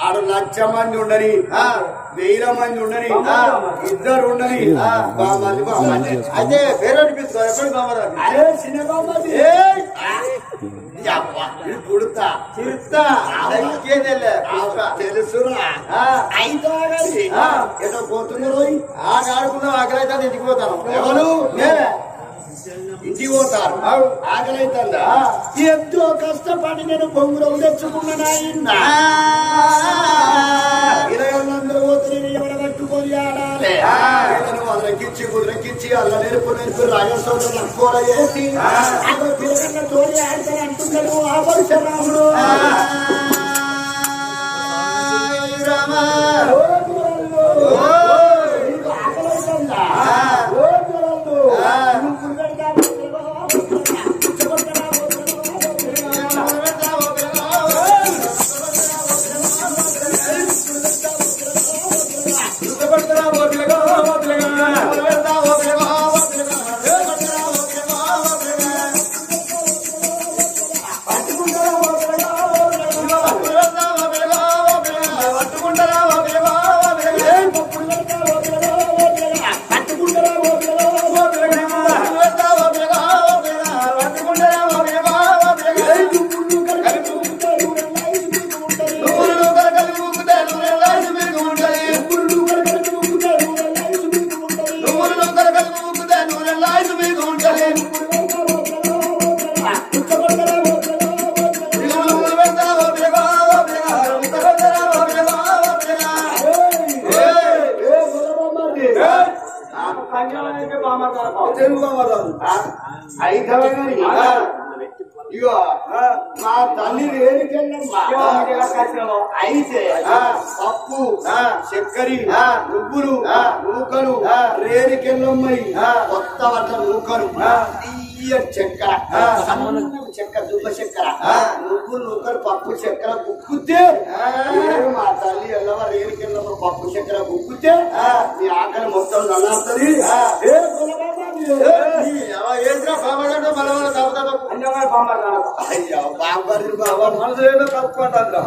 ఆడు 1,00,000 మంది ఉండని 1000 మంది ఉండని 2 ఉండని అయితే పేరు పుడతా చిరుతా తెలుసురా అయితే ఏదో పోతున్నారు ఆడుకున్నాం ఆకలి అయితే ఇంటికి పోతాను ఎవరు ఇంటికి పోతారు ఆకలి అవుతుందా ఎంతో కష్టపడి నేను బొంగులు తెచ్చుకున్నా ఇరవై పోతున్నా ఎవడ పట్టుకొని ఆడాలి అల్లకిచ్చి కుదిరకిచ్చి అల్ల నేర్పు రాజస్థానం కూర చేసి పిల్లగన్న తోడి ఆడతాను అంటున్నాడు ఆ పరశురాముడు ఇగో మా తల్లి రేణుకెళ్ళమ్మా అయితే పప్పు చక్కెర నువ్వులు నూకలు రేణుకెళ్ళమ్మయి కొత్త వడ్ల నూకలు చక్కెర చక్కెర దుబ్బ చక్కెర నువ్వులు నూకలు పప్పు చక్కెర బుక్కుతే మా తల్లి ఎల్లవ రేణుకెళ్ళమ్మ పప్పు చక్కెర బుక్కుతే మీ ఆకలి మొత్తం నల్లాడుతుంది ఏంట్రా బాబా బలవాళ్ళ అయ్యో బాబు బాబా మనసు ఏదో కప్పుకుంటారు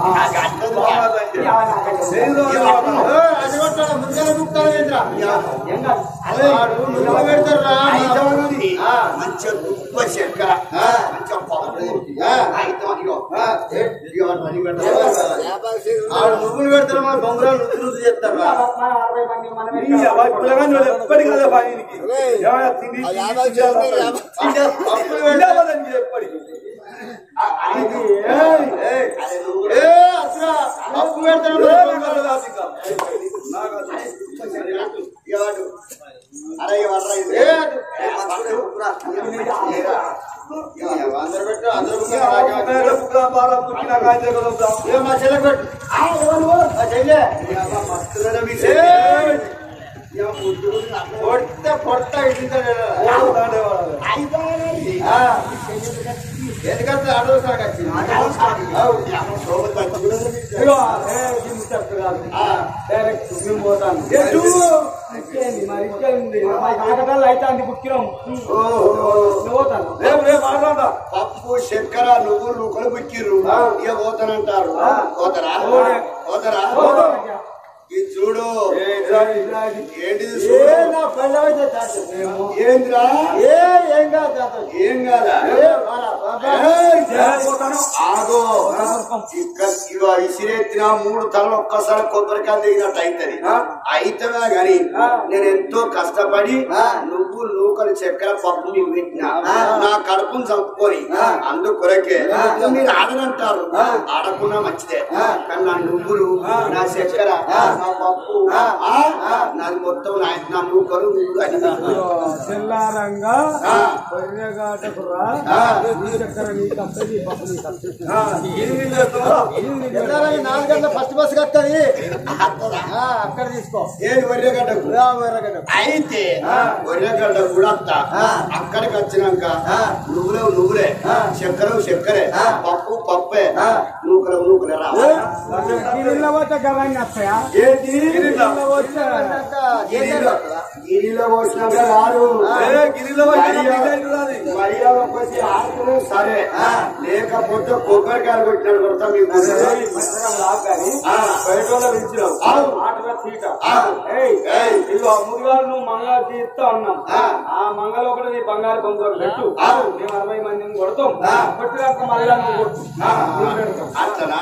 ముందర గుప్తారు పెడతారా మంచిగా దుప్ప చక్కెర మంచిగా పప్పు నువ్వులు పెడతారు మన బొంగురాలు రుచి చేస్తారు ఎప్పటికీ కదా బాయికి ఎప్పటికి పప్పు పెడతారు అరే అందరు పెట్టు అందరూ మా చెల్లె పెట్టు పొట్ట ఎందుకంటే అడవు సాగచ్చి పోతాను అయితే అంది బుక్కిరం పప్పు చక్కెర నువ్వులు నూకలు బుక్కిర్రు ఇక పోతానంటారు పోతారా పోతారా ఇది చూడు ఏంటిది ఏంద్రా ఏం కాదా ఆగో ఇక ఇసిరెత్తిన 3 తలలు ఒక్కసారి కొబ్బరికాయలు దిగినట్టు అవుతుంది అయితేగా గాని నేను ఎంతో కష్టపడి నువ్వు నూకలు చక్కెర పప్పు నీకు పెట్టిన నా కడుపును చంపుకొని అందుకొరకే మీరు ఆడనంటారు ఆడకున్నా మంచిదే కానీ నా నువ్వులు నా చక్కెర నా పప్పు నాది మొత్తం నా నూకలు తెల్లారంగా ఫస్ట్ బస్ వస్తుంది అక్కడ తీసుకో ఏది వరిగడ్డకు అయితే వరిగడ్డ కూడా అక్కడికి వచ్చినాక నువ్వులే చక్కెరే పప్పు పప్పే నూకలే రావాలి గిరిలో పోసినాక రాదు మర్యాద వచ్చి ఆడుకునే సరే లేకపోతే కొబ్బరికాయలు కొట్టినాడు కొడతా మీకు ముదిగారు నువ్వు మంగళ తీస్తా ఉన్నాం ఆ మంగళ ఒకటి నీ బంగారు బొమ్మలు పెట్టు మేము 60 మందిని కొడతాం కొట్టినాక మళ్ళా నువ్వు కొట్టు అట్లనా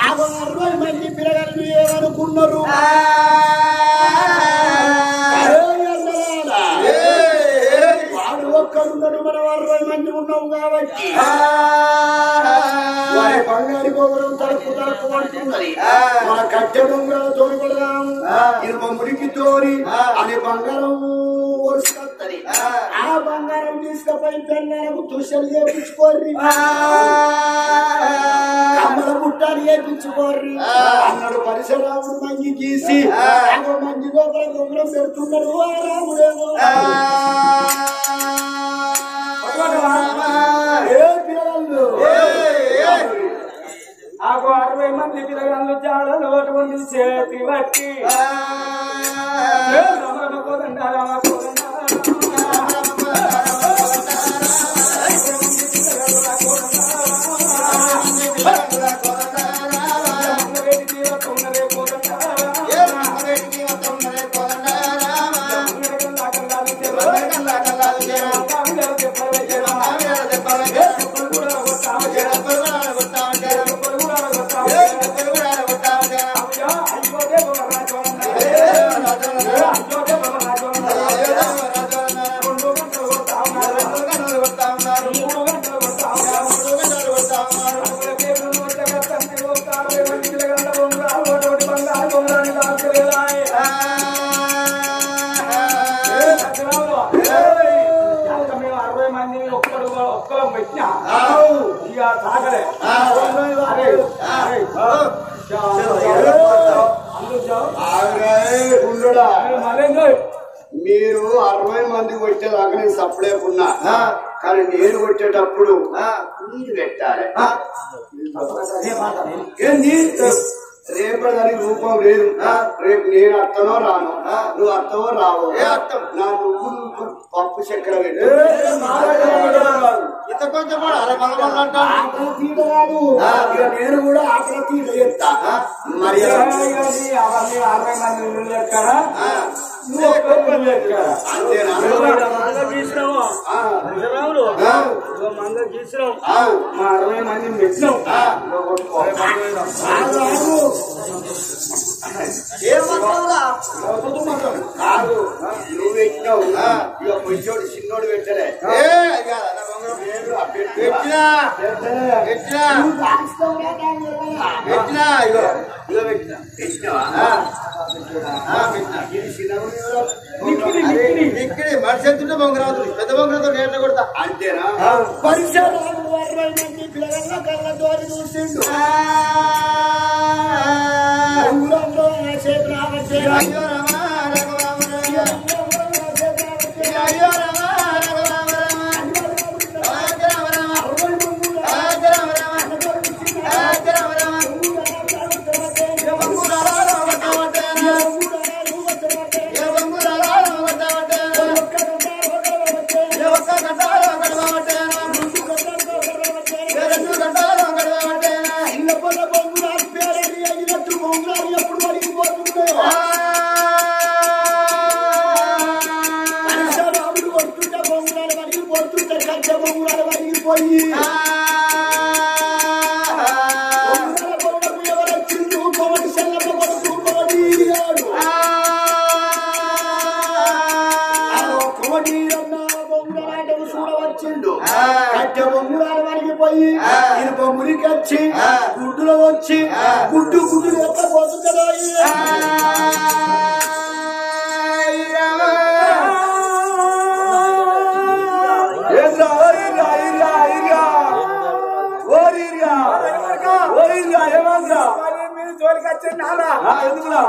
60 మంది పిల్లగాళ్ళు ఏమనుకున్నారు వాడు ఒక్కడున్నాడు మనం 60 మంది ఉన్నాం కాబట్టి వారి బంగారు గోపురం తలుపు పడుతున్నది మన కట్టె బొంగరం తోడి కొడదాం ఇనుప మురికి తోడి అని బంగారం వరుసొస్తుంది ఆ బంగారం తీసుకపోయి పెళ్ళకు తుషలు చేపించుకోర్రి కమ్మల గుట్టాలు చేపించుకోర్రి అన్నాడు పరిసరాముడు మంచి గీసి మంచి గోపురం గొంగరం పెడుతున్నాడు ఆ రాముడేమో పిల్లలు 60 మంది పిల్లగాళ్ళు జాడలు అటువంటి చేతి బట్టి మీరు 60 మంది కొట్టేదాకా నేను సప్లేకున్నా కానీ నేను కొట్టేటప్పుడు నీరు పెట్టాలి ఏంది రేపటి రూపం లేదు రేపు నేను అర్థనో రాను నువ్వు అర్థమో రావు నా నువ్వు పప్పు చక్కెర పెట్టు ఇంత కొంచెం తీట రాదు ఇక నేను కూడా ఆకలి తీట చెప్తా మరి అంతేనా మంద గీసినాం మా 60 మంది పెట్టినాం కాదు నువ్వు పెట్టినావు ఇక కొంచెోడు చిన్నోడు పెట్టలే మనిషి ఎంతుంటే బొంగరాదు పెద్ద బొంగరాతో నేర్లు కొడతా అంతేనా పరిచయం పిల్లల కళ్ళ దోరి చూసిండు మురికొచ్చి గుడ్డులో వచ్చి గుడ్డు గుడ్డు ఎక్కడ పోతుందో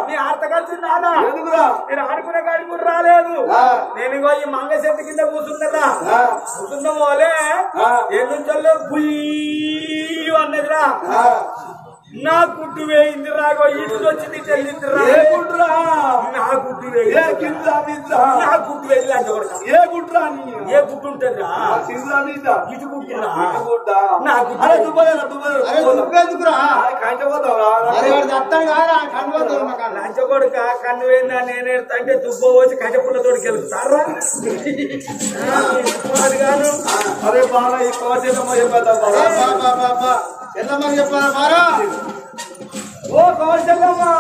నీ ఆర్తకొచ్చింది నాన్న మీరు ఆడుకునే కాడికి కూడా రాలేదు నేను ఈ మంగ చెట్టు కింద కూర్చుంటా కూర్చున్నామోలే ఏ నుంచో బుయ్యి అన్నదిరా నా గుడ్డు వేయింది రాగో ఇటు వచ్చింది చెల్లింది రాగుడ్రా నా గుడ్డు వేయి నా గుడ్డు వేయి ఏ గుడ్రా ఏ గుడ్డు ఉంటుందా ఇటు గుడ్డురా నా గుడ్డురా లంచగొడుక కన్ను వేయిందా నేను అంటే దుబ్బ వచ్చి కంటపుల్లతోటి గెలుస్తారా గాను అరే బాగా ఈ కోసేదమ్మా ఎల్లమ్మని చెప్పారా మారా ఓ కోసెల్లమ్మా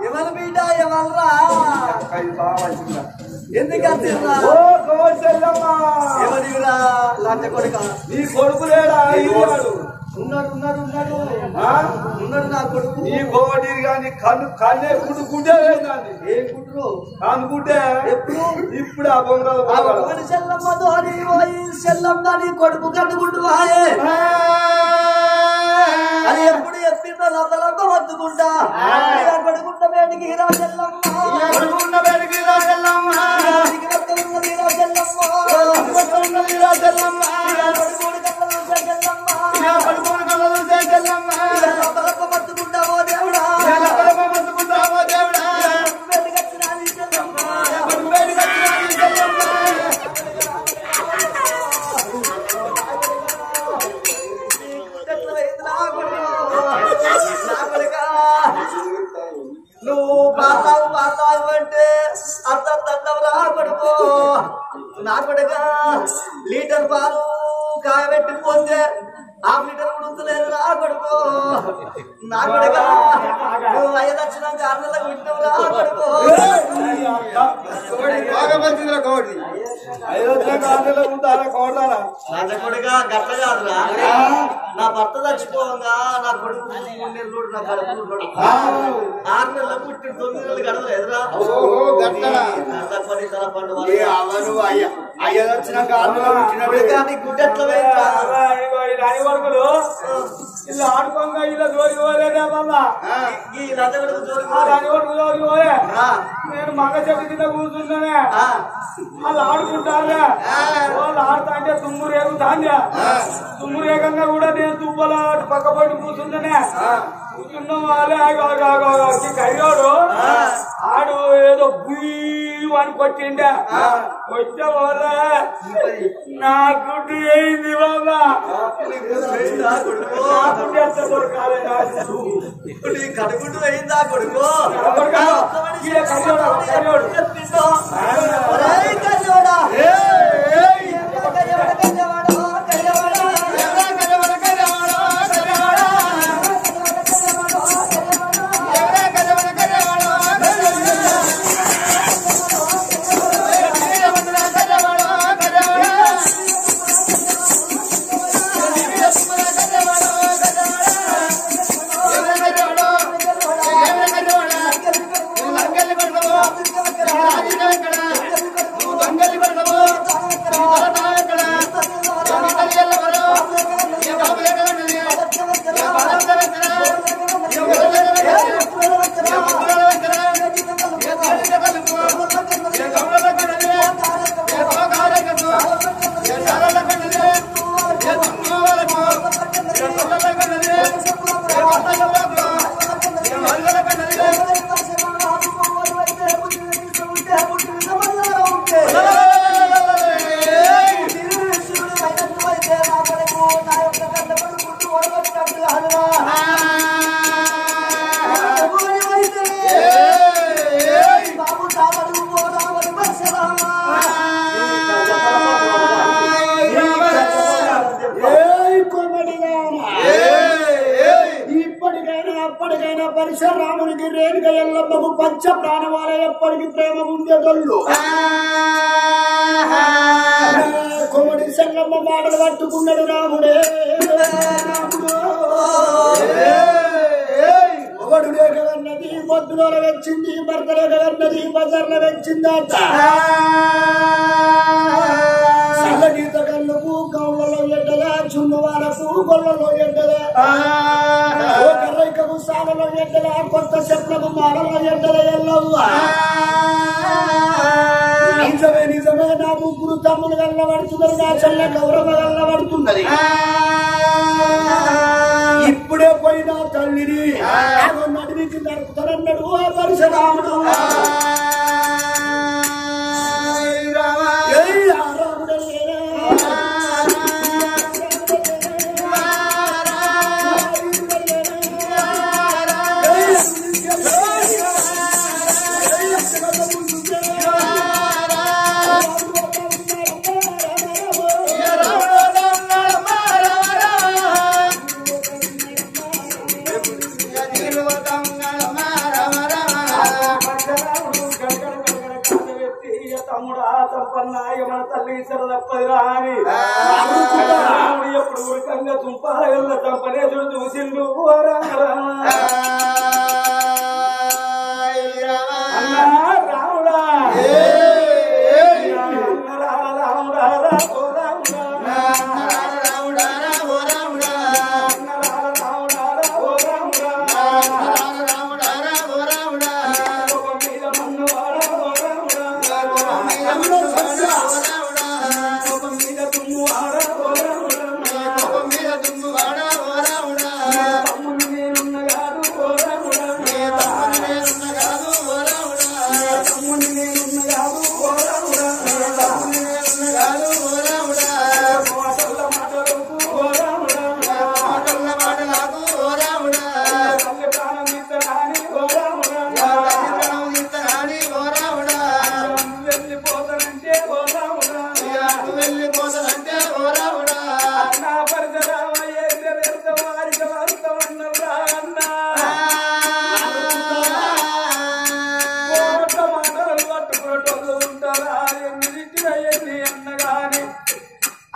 ఎవరు బిడ్డ ఎవర్రా ఎందుకంటే ఓ కోసెల్లమ్మా ఎవరిరా లాంటి కొడుక నీ కొడుకు లేడా ఉన్నాడు నా కొడుకు నీ కోటి కానీ కన్నే గుడ్డే వేదాన్ని ఏం కుట్రు అనుకుంటే ఎప్పుడు ఇప్పుడు ఆ బొంగరాలు చెల్లమ్మ ధోని పోయి చెల్లమ్మ నీ కొడుకు కట్టుకుంటూ వాయే అది ఎప్పుడు చెప్పిందో లందలంతా వద్దుకుంటా కొడుకుంట బయటికి రా చెల్లమ్మ పట్టుకుంటావో దేవుడా నువ్వు పాతావు అంటే అర్థం కొడుకో నా కొడుక లీటర్ పాలు కాయబెట్టిపోతే హాఫ్ లీటర్ ఉడుతులేదు రా కొడుకో నా కొడుక నువ్వు 5 వచ్చినాక అన్నలకు వింటావు రా కొడుకో కొడుక గట్ల కాదురా నా భర్త చచ్చిపోగా నా కొడుకు 3 నెలలు నా కడుపు 6 నెలలు పుట్టి 9 నెలలు గడవలేదురా పండు అయ్య వచ్చినాక గుడ్డెట్ల కొడుకులు ఇలా ఆడుకోగా ఇలా జోలికి పోలేదే మళ్ళా కొడుకు జోలికి పోలే నేను మగ చెట్టు కింద కూర్చున్నానే వాళ్ళు ఆడుకుంటారే వాళ్ళు ఆడుతా అంటే తుమ్ము రేగుతాండే తుమ్ము రేగంగా కూడా నేను తువ్వల పక్క పడి కూర్చున్నానే కూర్చున్న వాళ్ళే కయ్యాడు ఆడు ఏదో బుయ్యి అని కొట్టిండే వచ్చే వాళ్ళే నా గుడ్డు ఏంది బాబా కడుగుడ్డు అయిందా కొడుకు పరశురామునికి రేణుక ఎల్లమ్మకు పంచ ప్రాణవాల ఎప్పటికి ప్రేమ ఉండేదొల్లు కొమ్మడి సంగమ్మ మాటలు పట్టుకున్నాడు రాముడే ఒకడు లేకన్నది పొద్దులో వచ్చింది భర్త లేకన్నది బజార్లో వచ్చిందంట సల్లగీత కళ్ళకు గౌళ్ళలో ఎడ్డలా చున్నవారకు గొల్లలో ఎడ్డలా కర్రైకకు సాలలో ఎడ్డలా కొత్త చెట్లకు మాడలో ఎడ్డల ఎల్లవ్వ నిజమే నా ముగ్గురు తమ్ముడు గల్లబడుతున్నారు నా చెల్ల గౌరవ గల్లబడుతున్నది ఇప్పుడు ఇప్పుడే పోయిన తల్లిని నడివికి నడుపుతారన్నాడు ఆ పరశురాముడు. మన తల్లి తప్పది రాని ఎప్పుడు ఉరకంగా తుంపాల చంపనేసుడు చూసిండు అన్నా రాముడా రాముడా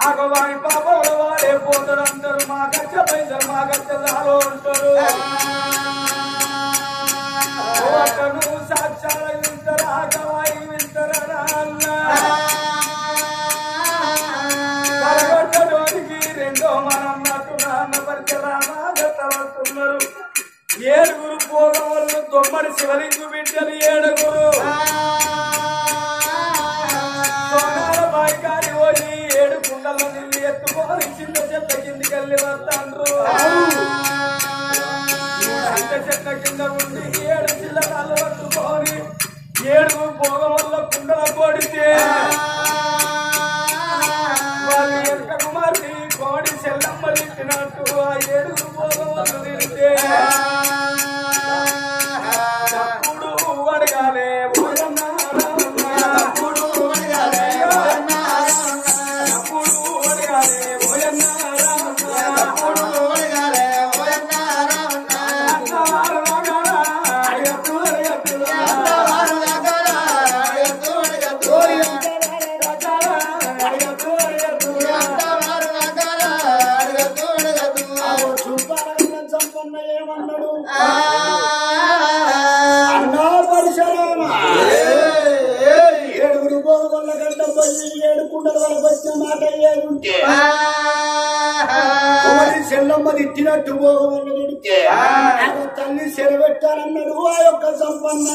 ఆగవాని పాపల వాడే పోతారు అంటారు మా కచ్చ పైసలు మా కచ్చ దాలో ఉంటారు నువ్వు సాక్ష్యాలు వింటారా ఆగవాయి వింటారా అన్నగొట్టడానికి రెండో మనం నటు నాన్న పరిచయన్నారు ఏడుగురు పోగవళ్ళు తొమ్మడి శివలింగు బిడ్డలు ఏడుగురు బాయికాడి పోయి ఏడు కుండల నీళ్ళు ఎత్తుకొని చిన్న చెట్ల కిందికి వెళ్ళి వస్తాండ్రు అంత చెట్ల కింద ఉండి ఏడు చిల్లకాళ్ళు పట్టుకొని ఏడుగురు పోగ వల్ల కుండల కొడితే వాళ్ళు వెనక కుమార్తె కోడి చెల్లమ్మ తిట్టినట్టు ఆ ఏడుగురు పోగ వల్ల తిడితే అప్పుడు అడగాలే చెల్లమ్మ తిట్టినట్టు పోగవల్ల దొడితే తల్లి సెలవెట్టాలన్నాడు ఆ యొక్క సంపన్న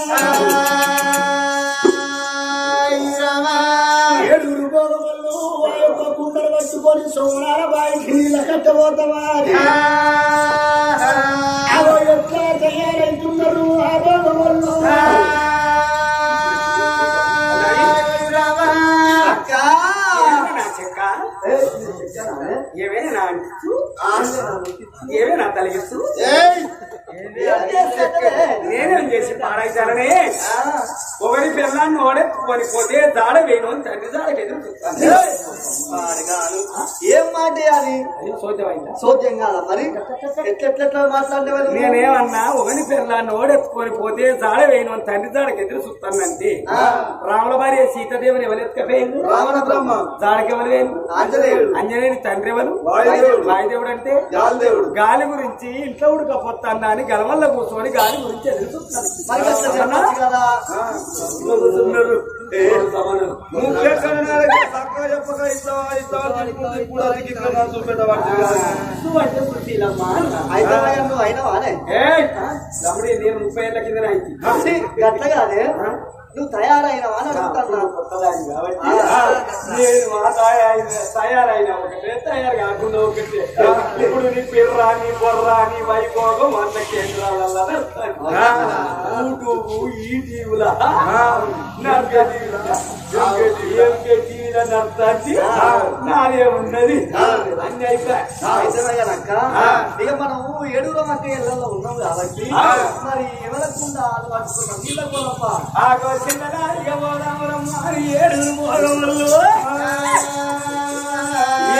ఏడుగురు పోగవల్లు ఆ యొక్క కుండలు పట్టుకొని సోమనాల బాయికి నీళ్ళ కట్టబోతావా ఎట్లా తయారైతున్నారు ఆ పోగవల్లు ఏమైనా ఏమైనా తలిగిస్తూ నేనేం చేసి పాడైతానని ఒకరి పిల్లాన్ని ఓడెత్తుకొని పోతే దాడ వేయను అని తండ్రి దాడకి ఎదురు చూస్తాను. ఏం మాట అది సోద్యం కాదా మరి ఎట్లా మాట్లాడే నేనేమన్నా ఒకరి పిల్లాన్ని ఓడెత్తుకొని పోతే దాడ వేయను అని తండ్రి దాడకి ఎదురు చూస్తానంటే రాముల భార్య సీతాదేవిని ఎవరెత్తుకపోయింది రావణ బ్రహ్మ దాడకి ఎవరు వేయండి ఆంజనేయుడు ఆంజనేయుని తండ్రి ఎవరు వాయుదేవుడు అంటే గాలిదేవుడు గాలి గురించి ఇంట్లో ఉడకపోతాన్నా అని గలవల్ల కూర్చొని గాలి గురించి ఎదురుతున్నారు. నేను 30 ఏళ్ల కింద గట్ల కాదే నువ్వు తయారైనవా అని అడుగుతున్నా. కొత్తదాన్ని కాబట్టి నేను తయారైన ఒకటే తయారు కాకుండా ఒకటే. ఇప్పుడు నీ పిర్రా నీ బొర్రా నీ వైభోగం వంద కేంద్రాలలో యూట్యూబ్ ఈ టీవీల నర్తాచి నాదే ఉన్నది అన్ని అయిపోయాక ఇక మనము 7 మధ్య ఇళ్లలో ఉన్నాం కాబట్టి మరి ఎవరకుండా పట్టుకున్నాం నీళ్ళ పోలప్ప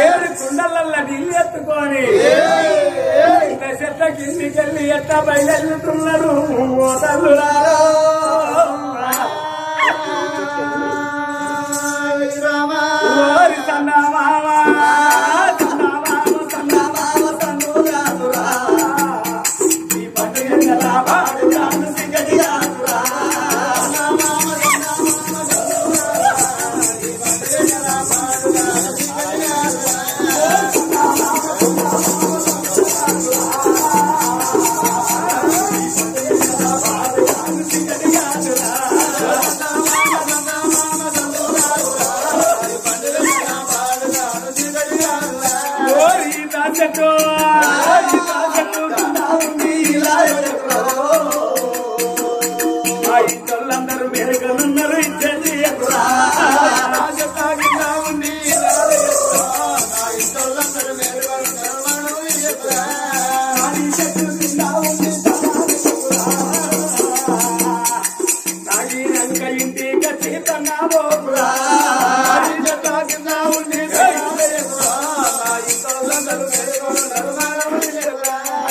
ఏడు కుండలల్లో నీళ్ళు ఎత్తుకొని చెట్ల కిందికెళ్ళి ఎట్ట బయలుతున్నాడు ఇంటోళ్ళందరూ మెరుగనున్నారు ఇచ్చేది తాగినాక ఇంటికి వచ్చి తన్నాబోకురా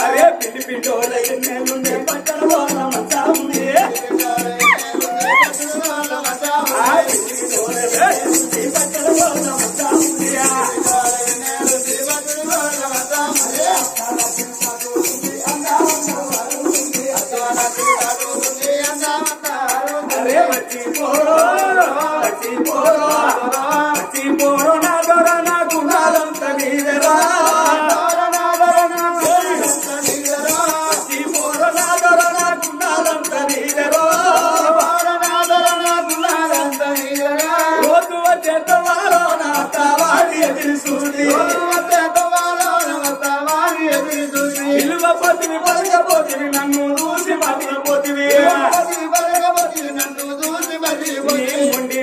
అరే పిండి పిండోళ్ళకి నేనుండే పక్కన పోనమంతా ఉంది పక్కన పోనమంతా ఉంది అరే వచ్చిపోరో నా దొర నాకు నాదంత నీదరా రోజు వచ్చేటవారో నా తావాడి ఎదురు చూసి విలువపోతివి పలకపోతివి నన్ను చూసి మర్చిపోతివి ఉండి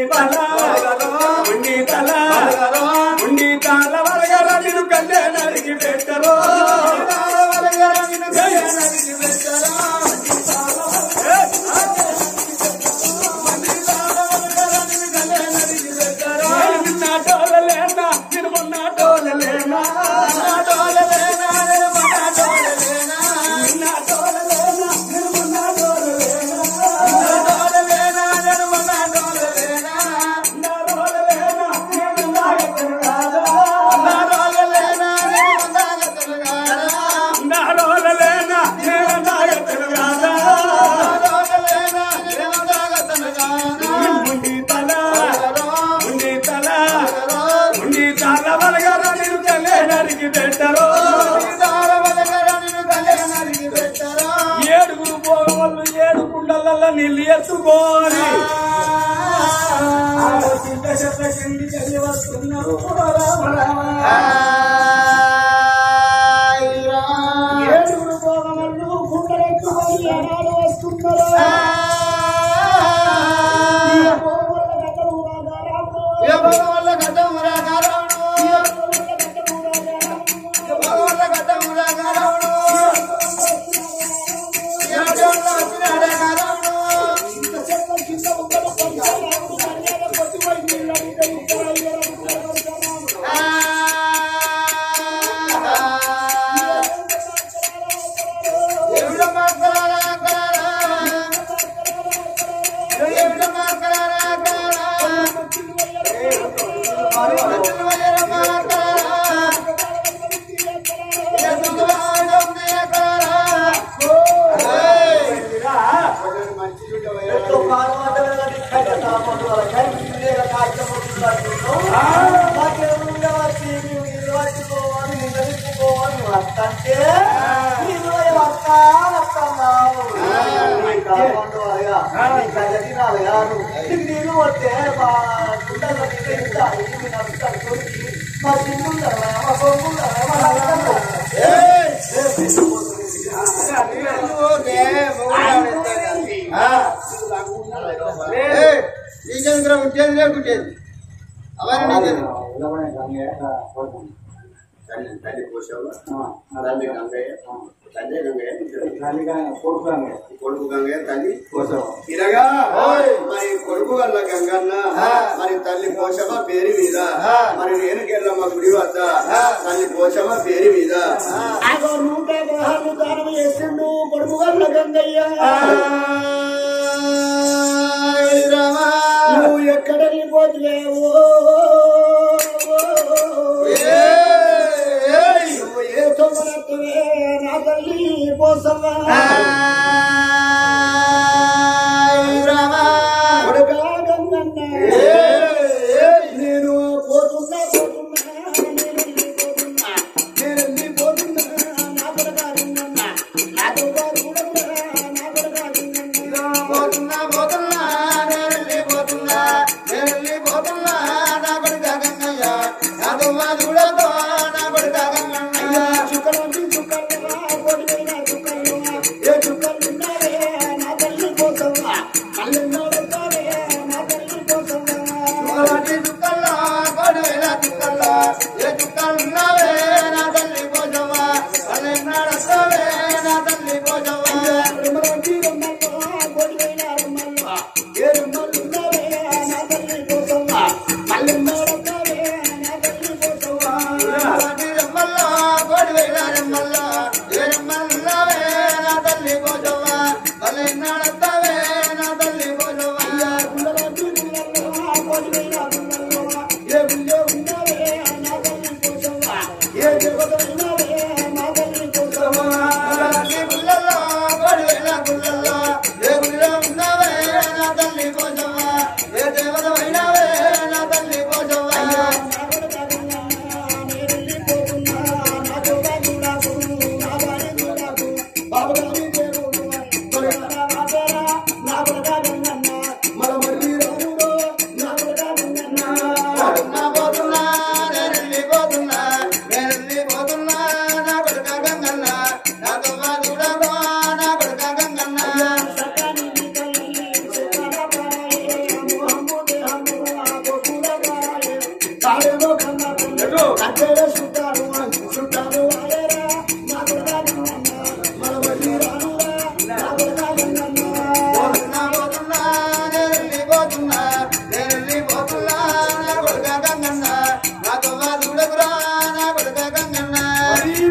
తల వరగర నిన్ను కళ్ళే నరికి పెట్టరో నాటోలేనా నేను మొన్నటోలేనా పెట్టరో ఏడుగురు పోగోళ్ళు 7 కుండలలో నీళ్ళు ఎత్తుకోని చెట్ల కిందికి వెళ్ళి వస్తున్నారు ఏడుగురు పోగోళ్ళు కుండలెత్తుకొని ఏనాడు వస్తున్నారు తల్లి పోషవ తల్లి గంగయ్య తల్లి గంగయ్య కొడుకు గంగయ్య తల్లి పోషవ ఇలాగా మరి కొడుకు వల్ల గంగన్న మరి తల్లి పోషవ పేరు మీద మరి రేణుకెళ్ళమ్మ గుడి వద్ద తల్లి పోషవ పేరు మీద 116 దానం చేసిండు కొడుకు వల్ల గంగయ్య నువ్వు ఎక్కడ వెళ్ళిపోతున్నావు నువ్వు ఏ తొమ్మిదవే నా తల్లి పోసమ్మా కొడుకా గంగన్న నేను పోతున్నా నేను వెళ్ళిపోతున్నా నా కొడుకా గంగన్న నా కొడుకా నా కొడుకా గంగన్న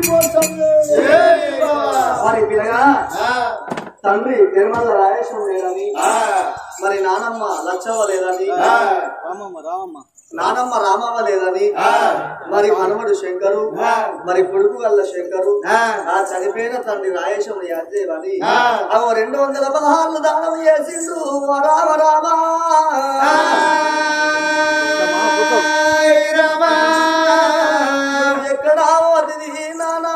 పోతున్నా తండ్రి నిర్మల రాయేశ్వరం లేదని మరి నానమ్మ లచ్చవ్వ లేదని నానమ్మ రామవ్వ లేదని మరి మనవడు శంకరు మరి కొడుకు వల్ల శంకరు ఆ చనిపోయిన తండ్రి రాయేశ్వరం యాదేవని 216 దానం చేసిండు రామ రామ ఎక్కడా వదిలి నానా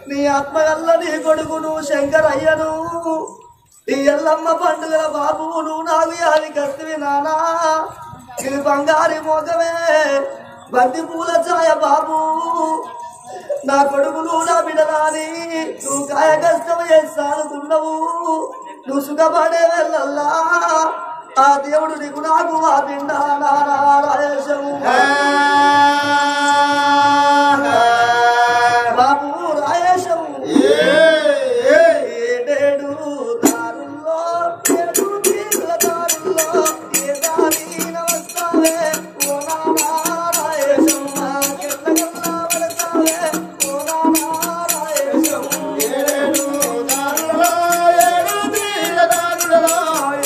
నీ ఆత్మగల్ల నీ కొడుకును శంకరయ్యను నీ ఎల్లమ్మ పండుగల బాబును నాకు యాది కత్తివి నానా ఇది బంగారి మోగమే బంతి పూల ఛాయ బాబు నా కొడుకును నా బిడనాని నువ్వు కాయ కష్టం చేస్తానుకున్నావు నువ్వు సుఖపడే వెళ్ళల్లా ఆ దేవుడు నీకు నాకు ఆ బిడ్డ నానా రాయేశము బాబు రాయేశము ఏడేడు దారుల్లో ఏడు తీర్ల దారుల్లో ఏ దారి వస్తావే ఓ నానా రాయేశమ్మ ఎట్లగల్లా పడతావే ఓ నానా రాయేశము ఏడేడు దారుల్లో ఏడు తీర్ల దారుల్లో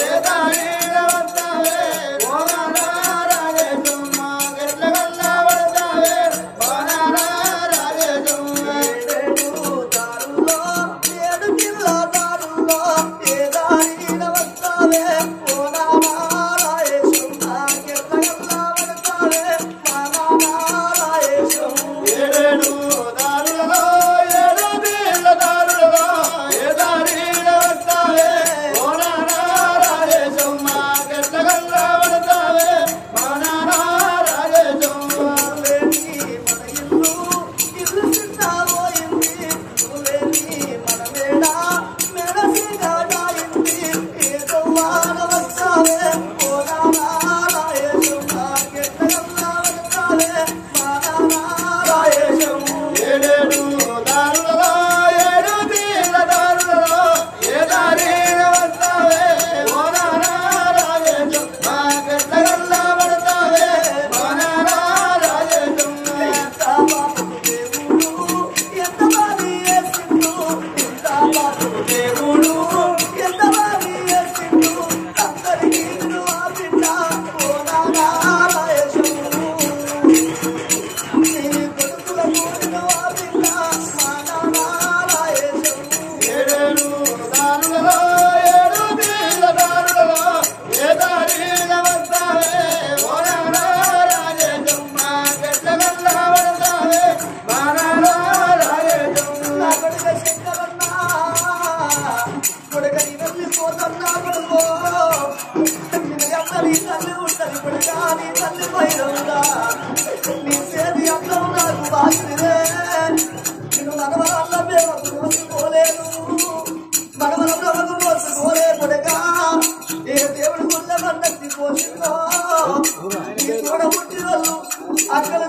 ఏ దారి వస్తావే ఓ నానా రాయేశమ్మ ఎట్లగల్లా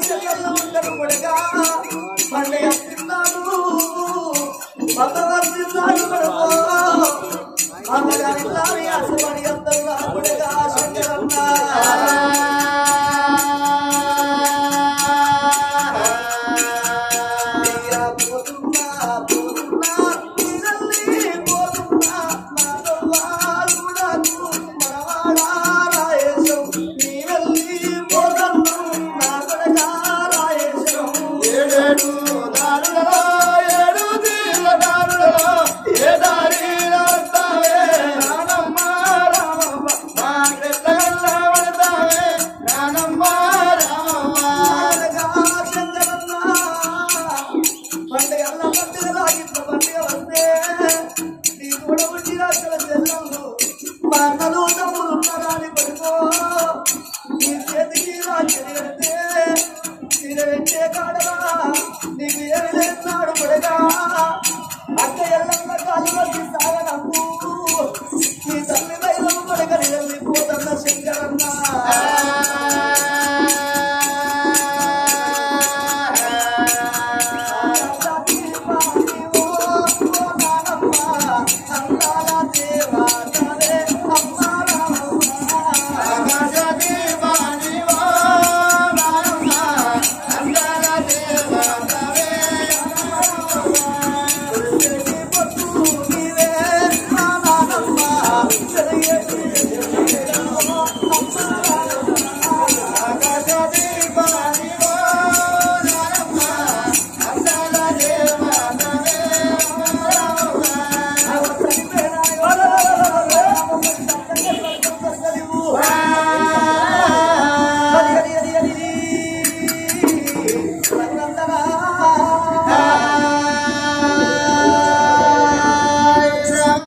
చెల్లెళ్ళు ఉండరు కొడుగా పండుగ తిన్నాడు పదవస్తున్నాడు కొడుకో అమ్మగారి ఆశపడి అందరూ నా కొడుగా శంకరన్నా నీకు ఏమి లేనాడు పడగా అక్క